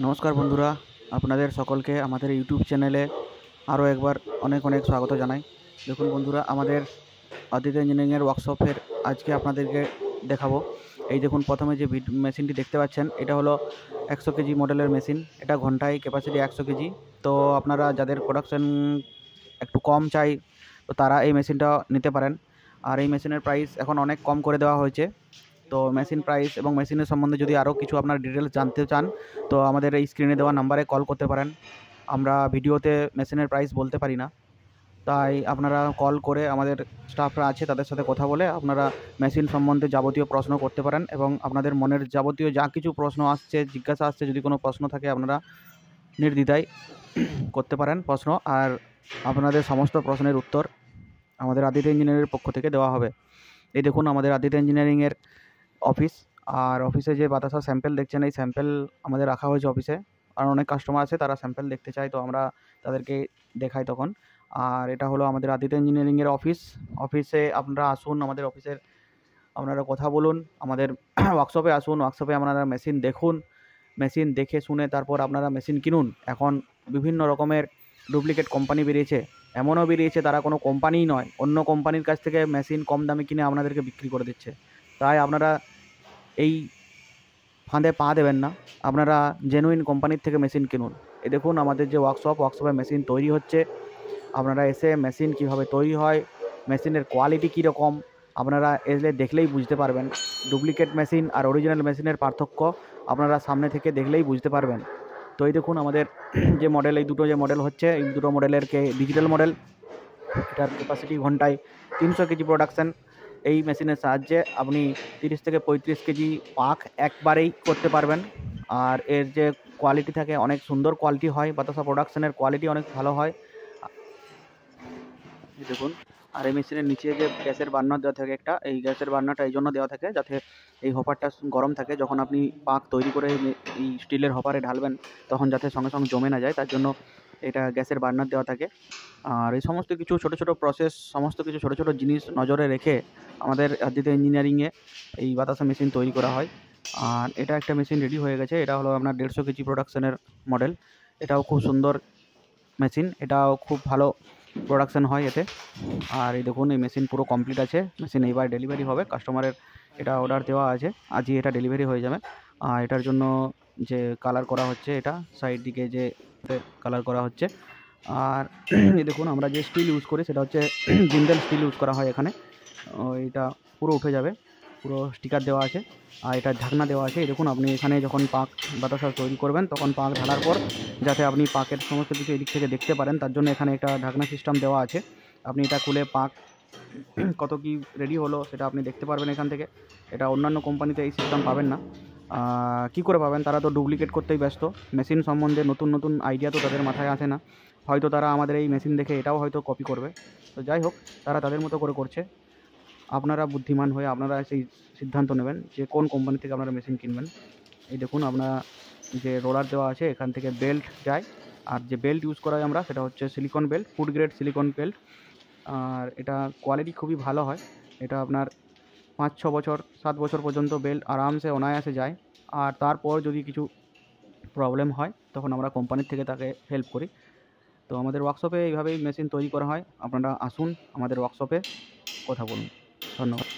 নমস্কার বন্ধুরা, আপনাদের সকলকে আমাদের ইউটিউব চ্যানেলে আরও একবার অনেক অনেক স্বাগত জানাই। দেখুন বন্ধুরা, আমাদের আদিত্য ইঞ্জিনিয়ারিংয়ের ওয়ার্কশপের আজকে আপনাদেরকে দেখাবো। এই দেখুন, প্রথমে যে মেশিনটি দেখতে পাচ্ছেন, এটা হলো 100 কেজি মডেলের মেশিন। এটা ঘন্টায় ক্যাপাসিটি 100 কেজি। তো আপনারা যাদের প্রোডাকশন একটু কম চাই, তো তারা এই মেশিনটা নিতে পারেন। আর এই মেশিনের প্রাইস এখন অনেক কম করে দেওয়া হয়েছে। তো মেশিন প্রাইস এবং মেশিনের সম্বন্ধে যদি আরও কিছু আপনার ডিটেলস জানতে চান, তো আমাদের এই স্ক্রিনে দেওয়া নাম্বারে কল করতে পারেন। আমরা ভিডিওতে মেশিনের প্রাইস বলতে পারি না, তাই আপনারা কল করে আমাদের স্টাফরা আছে তাদের সাথে কথা বলে আপনারা মেশিন সম্বন্ধে যাবতীয় প্রশ্ন করতে পারেন, এবং আপনাদের মনের যাবতীয় যা কিছু প্রশ্ন আসছে, জিজ্ঞাসা আসছে, যদি কোনো প্রশ্ন থাকে আপনারা নির্দ্বিধায় করতে পারেন প্রশ্ন। আর আপনাদের সমস্ত প্রশ্নের উত্তর আমাদের আদিত্য ইঞ্জিনিয়ারিংয়ের পক্ষ থেকে দেওয়া হবে। এই দেখুন আমাদের আদিত্য ইঞ্জিনিয়ারিংয়ের অফিস। আর অফিসে যে বাতাসা স্যাম্পেল দেখছেন, এই স্যাম্পেল আমাদের রাখা হয়েছে অফিসে। আর অনেক কাস্টমার আছে, তারা স্যাম্পেল দেখতে চায়, তো আমরা তাদেরকে দেখাই তখন। আর এটা হলো আমাদের আদিত্য ইঞ্জিনিয়ারিংয়ের অফিস। অফিসে আপনারা আসুন, আমাদের অফিসের আপনারা কথা বলুন, আমাদের ওয়ার্কশপে আসুন, ওয়ার্কশপে আপনারা মেশিন দেখুন, মেশিন দেখে শুনে তারপর আপনারা মেশিন কিনুন। এখন বিভিন্ন রকমের ডুপ্লিকেট কোম্পানি বেরিয়েছে, এমনও বেরিয়েছে তারা কোনো কোম্পানিই নয়, অন্য কোম্পানির কাছ থেকে মেশিন কম দামে কিনে আপনাদেরকে বিক্রি করে দিচ্ছে। তাই আপনারা এই ফাঁদে পা দেবেন না, আপনারা জেনুইন কোম্পানির থেকে মেশিন কিনুন। এই দেখুন আমাদের যে ওয়ার্কশপে মেশিন তৈরি হচ্ছে। আপনারা এসে মেশিন কীভাবে তৈরি হয়, মেশিনের কোয়ালিটি কীরকম, আপনারা এসে দেখলেই বুঝতে পারবেন। ডুপ্লিকেট মেশিন আর অরিজিনাল মেশিনের পার্থক্য আপনারা সামনে থেকে দেখলেই বুঝতে পারবেন। তো এই দেখুন আমাদের যে মডেল, এই দুটো যে মডেল হচ্ছে, এই দুটো মডেলের ডিজিটাল মডেল। এটার ক্যাপাসিটি ঘন্টায় 300 কেজি প্রোডাকশান। এই মেশিনের সাহায্যে আপনি 30 থেকে 35 কেজি পাক একবারেই করতে পারবেন। আর এর যে কোয়ালিটি থাকে, অনেক সুন্দর কোয়ালিটি হয়, বাতাসা প্রোডাকশানের কোয়ালিটি অনেক ভালো হয়। দেখুন, আর এই মেশিনের নিচে যে গ্যাসের বার্নার দেওয়া থাকে একটা, এই গ্যাসের বার্নারটা এই জন্য দেওয়া থাকে যাতে এই হপারটা গরম থাকে, যখন আপনি পাক তৈরি করে এই স্টিলের হপারে ঢালবেন তখন যাতে সঙ্গে সঙ্গে জমে না যায়, তার জন্য এটা গ্যাসের বার্নার দেওয়া থাকে। আর এই সমস্ত কিছু ছোটো ছোটো প্রসেস, সমস্ত কিছু ছোটো ছোটো জিনিস নজরে রেখে আমাদের আদিত্য ইঞ্জিনিয়ারিংয়ে এই বাতাসা মেশিন তৈরি করা হয়। আর এটা একটা মেশিন রেডি হয়ে গেছে, এটা হলো আপনার 150 কেজি প্রোডাকশানের মডেল। এটাও খুব সুন্দর মেশিন, এটাও খুব ভালো প্রোডাকশান হয় এতে। আর এই দেখুন, এই মেশিন পুরো কমপ্লিট আছে। মেশিন এইবার ডেলিভারি হবে, কাস্টমারের এটা অর্ডার দেওয়া আছে, আজই এটা ডেলিভারি হয়ে যাবে। আর এটার জন্য যে কালার করা হচ্ছে, এটা সাইড দিকে যে কালার করা হচ্ছে। আর এই দেখুন আমরা যে স্টিল ইউজ করি সেটা হচ্ছে জিন্দাল স্টিল ইউজ করা হয় এখানে। এটা পুরো উঠে যাবে, পুরো স্টিকার দেওয়া আছে। আর এটা ঢাকনা দেওয়া আছে। এই দেখুন, আপনি এখানে যখন পাক বাতাসা তৈরি করবেন তখন পাক ঢালার পর যাতে আপনি পাকের সমস্ত কিছু এদিক থেকে দেখতে পারেন, তার জন্য এখানে একটা ঢাকনা সিস্টেম দেওয়া আছে। আপনি এটা খুলে পাক কত কি রেডি হলো সেটা আপনি দেখতে পারবেন এখান থেকে। এটা অন্যান্য কোম্পানিতে এই সিস্টেম পাবেন না। কী করে পাবেন? তারা তো ডুপ্লিকেট করতেই ব্যস্ত। মেশিন সম্বন্ধে নতুন নতুন আইডিয়া তো তাদের মাথায় আসে না। হয়তো তারা আমাদের এই মেশিন দেখে এটাও হয়তো কপি করবে। তো যাই হোক, তারা তাদের মতো করে করছে। আপনারা বুদ্ধিমান হয়ে আপনারা সেই সিদ্ধান্ত নেবেন যে কোন কোম্পানি থেকে আপনারা মেশিন কিনবেন। এই দেখুন, আপনারা যে রোলার দেওয়া আছে, এখান থেকে বেল্ট যায়। আর যে বেল্ট ইউজ করা হয় আমরা, সেটা হচ্ছে silicon belt, food grade silicon belt. আর এটা কোয়ালিটি খুবই ভালো হয়। এটা আপনার 5-6 বছর 7 বছর পর্যন্ত বেল্ট আরামসে অনায়াসে যায়। আর তারপর যদি কিছু প্রবলেম হয় তখন আমরা কোম্পানির থেকে তাকে হেল্প করি। তো আমাদের ওয়ার্কশপে এইভাবেই মেশিন তৈরি করা হয়। আপনারা আসুন আমাদের ওয়ার্কশপে, কথা বলুন। ধন্যবাদ।